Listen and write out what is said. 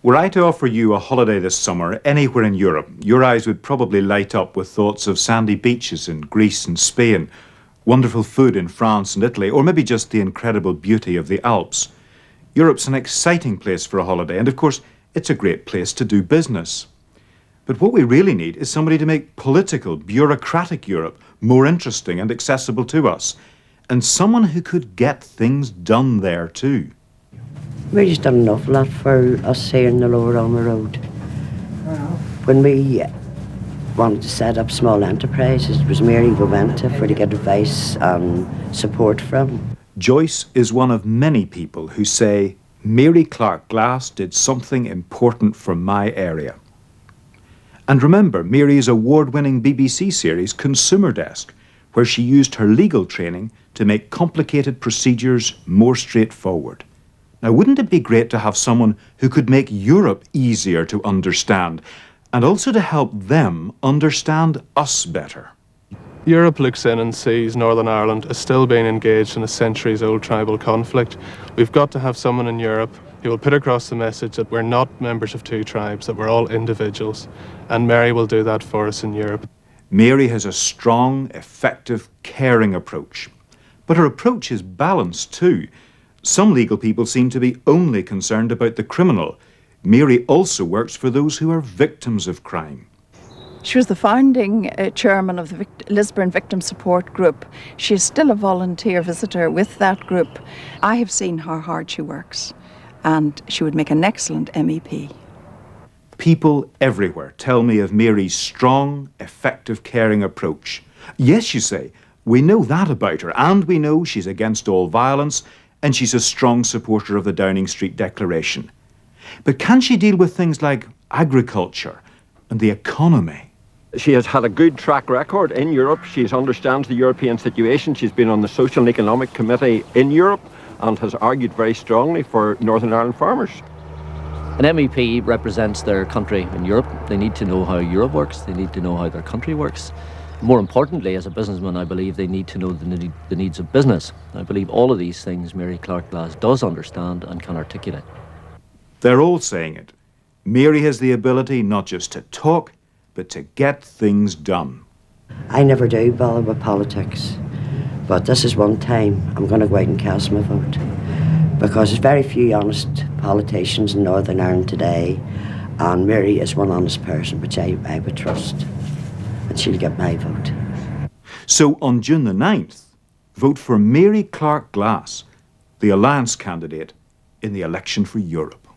Were I to offer you a holiday this summer anywhere in Europe, your eyes would probably light up with thoughts of sandy beaches in Greece and Spain, wonderful food in France and Italy, or maybe just the incredible beauty of the Alps. Europe's an exciting place for a holiday, and of course, it's a great place to do business. But what we really need is somebody to make political, bureaucratic Europe more interesting and accessible to us, and someone who could get things done there too. Mary's done an awful lot for us here in the Lower Ormer Road. When we wanted to set up small enterprises, it was Mary we went to for to get advice and support from. Joyce is one of many people who say, Mary Clark Glass did something important for my area. And remember Mary's award-winning BBC series Consumer Desk, where she used her legal training to make complicated procedures more straightforward. Now, wouldn't it be great to have someone who could make Europe easier to understand and also to help them understand us better? Europe looks in and sees Northern Ireland as still being engaged in a centuries-old tribal conflict. We've got to have someone in Europe who will put across the message that we're not members of two tribes, that we're all individuals, and Mary will do that for us in Europe. Mary has a strong, effective, caring approach. But her approach is balanced too. Some legal people seem to be only concerned about the criminal. Mary also works for those who are victims of crime. She was the founding chairman of the Lisburn Victim Support Group. She is still a volunteer visitor with that group. I have seen how hard she works, and she would make an excellent MEP. People everywhere tell me of Mary's strong, effective, caring approach. Yes, you say, we know that about her, and we know she's against all violence, and she's a strong supporter of the Downing Street Declaration. But can she deal with things like agriculture and the economy? She has had a good track record in Europe. She understands the European situation. She's been on the Social and Economic Committee in Europe and has argued very strongly for Northern Ireland farmers. An MEP represents their country in Europe. They need to know how Europe works. They need to know how their country works. More importantly, as a businessman, I believe they need to know the needs of business. I believe all of these things Mary Clark Glass does understand and can articulate. They're all saying it. Mary has the ability not just to talk, but to get things done. I never do bother with politics, but this is one time I'm going to go out and cast my vote, because there's very few honest politicians in Northern Ireland today, and Mary is one honest person which I would trust, and she'll get my vote. So on June the 9th, vote for Mary Clark Glass, the Alliance candidate in the election for Europe.